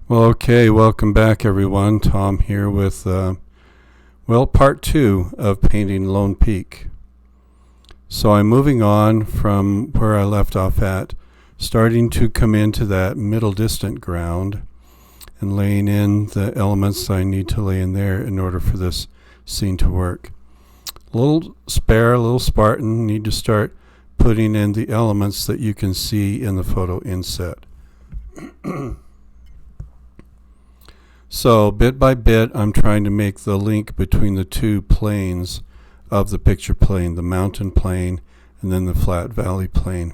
Well, okay, welcome back everyone. Tom here with, part 2 of painting Lone Peak. So I'm moving on from where I left off at, starting to come into that middle distant ground and laying in the elements I need to lay in there in order for this scene to work. A little spare, a little Spartan, need to start putting in the elements that you can see in the photo inset. So bit by bit, I'm trying to make the link between the two planes of the picture plane, the mountain plane and then the flat valley plane.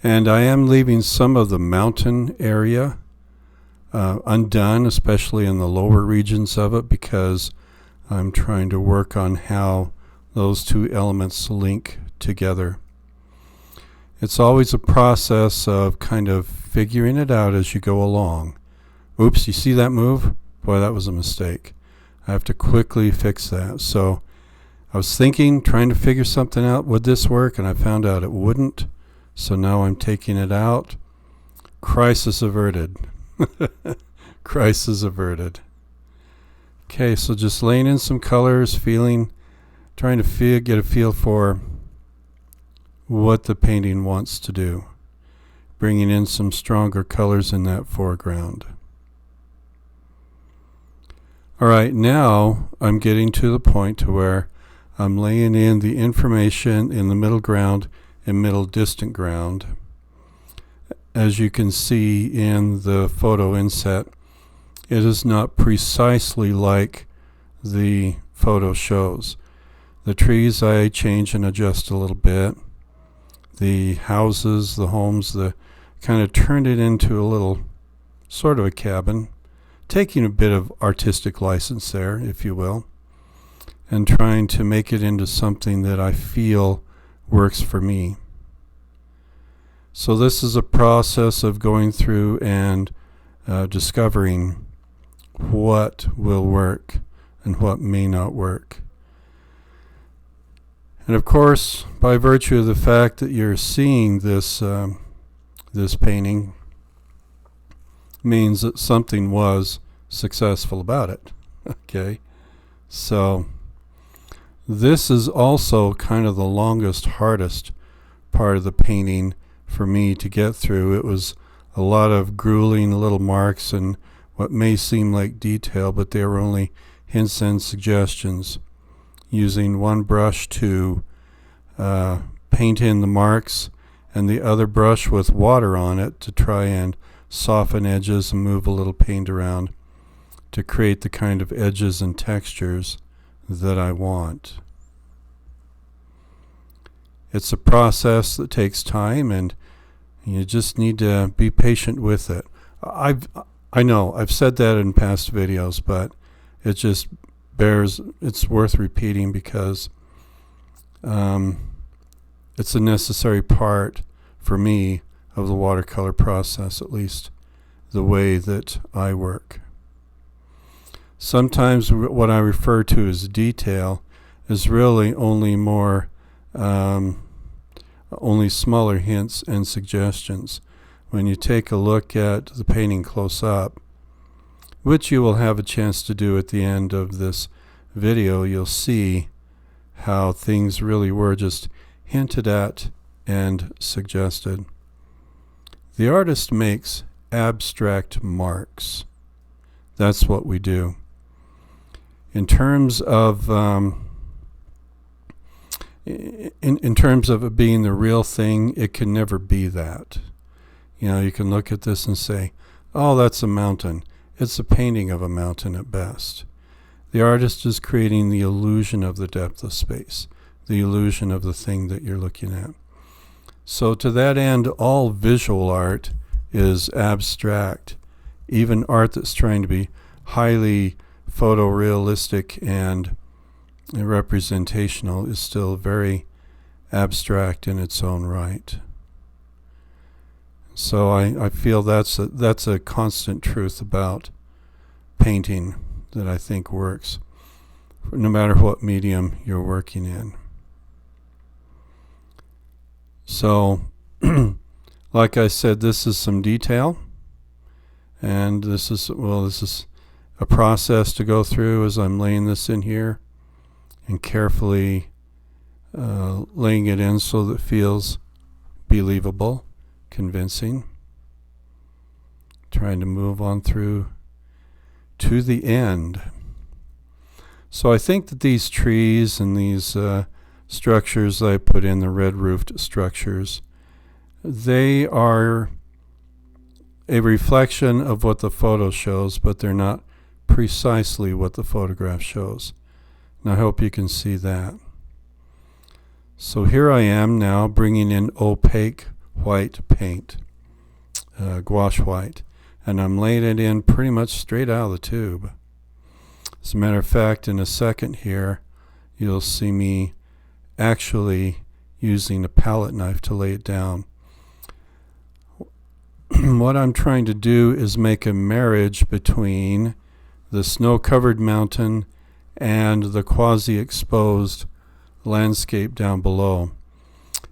And I am leaving some of the mountain area undone, especially in the lower regions of it, because I'm trying to work on how those two elements link together. It's always a process of kind of figuring it out as you go along. Oops, you see that move? Boy, that was a mistake. I have to quickly fix that. So I was thinking, trying to figure something out. Would this work? And I found out it wouldn't. So now I'm taking it out. Crisis averted. Crisis averted. Okay, so just laying in some colors, trying to get a feel for what the painting wants to do. Bringing in some stronger colors in that foreground. All right, now I'm getting to the point to where I'm laying in the information in the middle ground and middle distant ground. As you can see in the photo inset, it is not precisely like the photo shows. The trees I change and adjust a little bit. The houses, the homes, kind of turned it into a little sort of a cabin. Taking a bit of artistic license there, if you will, and trying to make it into something that I feel works for me. So this is a process of going through and discovering what will work and what may not work. And of course, by virtue of the fact that you're seeing this painting, means that something was successful about it. Okay, so this is also kind of the longest, hardest part of the painting for me to get through. It was a lot of grueling little marks and what may seem like detail, but they were only hints and suggestions. Using one brush to paint in the marks and the other brush with water on it to try and soften edges and move a little paint around to create the kind of edges and textures that I want. It's a process that takes time, and you just need to be patient with it. I know I've said that in past videos, but it just it's worth repeating because it's a necessary part for me of the watercolor process, at least the way that I work. Sometimes what I refer to as detail is really only only smaller hints and suggestions. When you take a look at the painting close up, which you will have a chance to do at the end of this video, you'll see how things really were just hinted at and suggested. The artist makes abstract marks. That's what we do. In terms of in terms of it being the real thing, it can never be that. You know, you can look at this and say, "Oh, that's a mountain." It's a painting of a mountain at best. The artist is creating the illusion of the depth of space, the illusion of the thing that you're looking at. So to that end, all visual art is abstract. Even art that's trying to be highly photorealistic and representational is still very abstract in its own right. So I feel that's a constant truth about painting that I think works, no matter what medium you're working in. So, like I said, this is some detail, And this is a process to go through as I'm laying this in here and carefully laying it in so that it feels believable, convincing. Trying to move on through to the end. So I think that these trees and these structures I put in, the red roofed structures, they are a reflection of what the photo shows, but they're not precisely what the photograph shows. And I hope you can see that. So here I am now bringing in opaque white paint, gouache white, and I'm laying it in pretty much straight out of the tube. As a matter of fact, in a second here, you'll see me actually using a palette knife to lay it down. What I'm trying to do is make a marriage between the snow-covered mountain and the quasi-exposed landscape down below.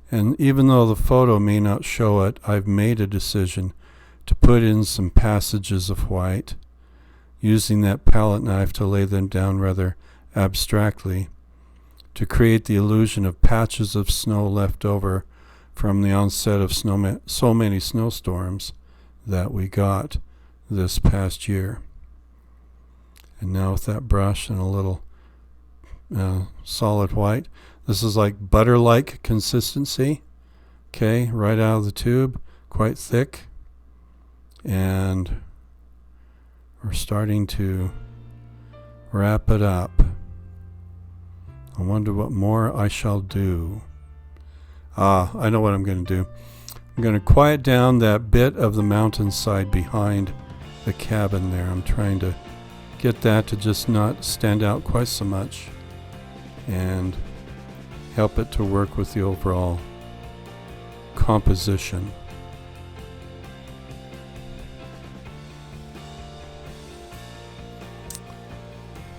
And even though the photo may not show it, I've made a decision to put in some passages of white, using that palette knife to lay them down rather abstractly, to create the illusion of patches of snow left over from the onset of so many snowstorms that we got this past year. And now with that brush and a little solid white, this is like butter-like consistency, okay, right out of the tube, quite thick, and we're starting to wrap it up. I wonder what more I shall do. I know what I'm going to do. I'm going to quiet down that bit of the mountainside behind the cabin there. I'm trying to get that to just not stand out quite so much and help it to work with the overall composition.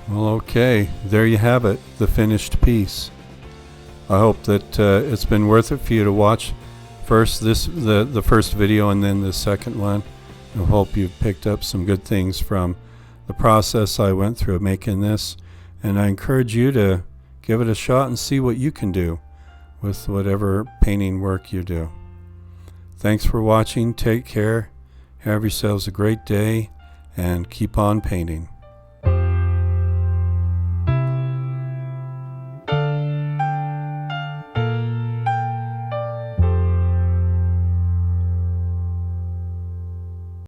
Well, okay, there you have it, the finished piece. I hope that it's been worth it for you to watch first the first video and then the second one. I hope you've picked up some good things from the process I went through making this, and I encourage you to give it a shot and see what you can do with whatever painting work you do. Thanks for watching. Take care. Have yourselves a great day and keep on painting.